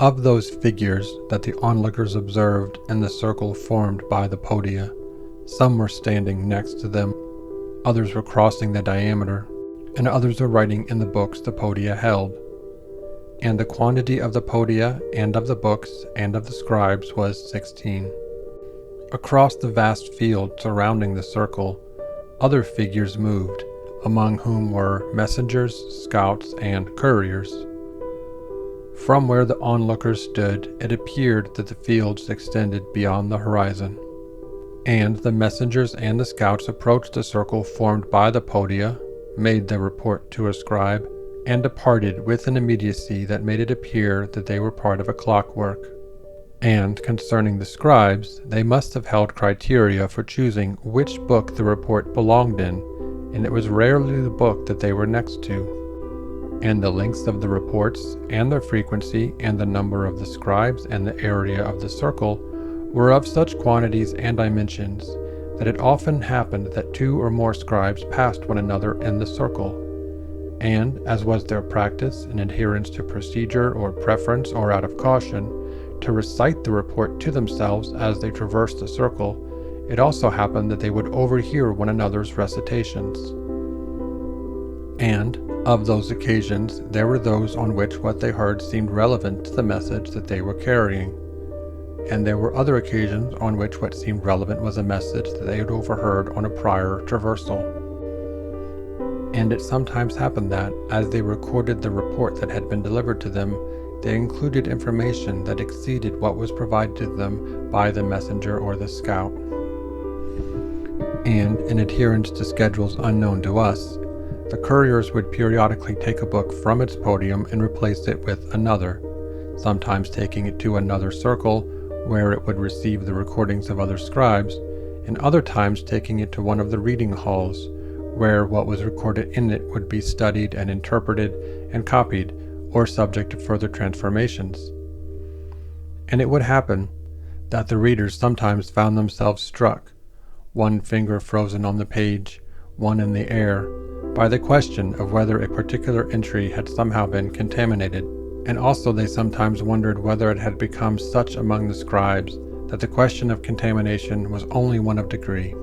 Of those figures that the onlookers observed in the circle formed by the podia, some were standing next to them, others were crossing the diameter, and others were writing in the books the podia held. And the quantity of the podia, and of the books, and of the scribes was 16. Across the vast field surrounding the circle, other figures moved, among whom were messengers, scouts, and couriers. From where the onlookers stood, it appeared that the fields extended beyond the horizon. And the messengers and the scouts approached the circle formed by the podia, made their report to a scribe, and departed with an immediacy that made it appear that they were part of a clockwork. And concerning the scribes, they must have held criteria for choosing which book the report belonged in, and it was rarely the book that they were next to. And the lengths of the reports, and their frequency, and the number of the scribes, and the area of the circle, were of such quantities and dimensions, that it often happened that 2 or more scribes passed one another in the circle. And, as was their practice, in adherence to procedure or preference or out of caution, to recite the report to themselves as they traversed the circle, it also happened that they would overhear one another's recitations. And, of those occasions, there were those on which what they heard seemed relevant to the message that they were carrying, and there were other occasions on which what seemed relevant was a message that they had overheard on a prior traversal. And it sometimes happened that, as they recorded the report that had been delivered to them, they included information that exceeded what was provided to them by the messenger or the scout. And, in adherence to schedules unknown to us, the couriers would periodically take a book from its podium and replace it with another, sometimes taking it to another circle where it would receive the recordings of other scribes, and other times taking it to one of the reading halls, where what was recorded in it would be studied and interpreted and copied, or subject to further transformations. And it would happen that the readers sometimes found themselves struck, one finger frozen on the page, one in the air, by the question of whether a particular entry had somehow been contaminated, and also they sometimes wondered whether it had become such among the scribes that the question of contamination was only one of degree.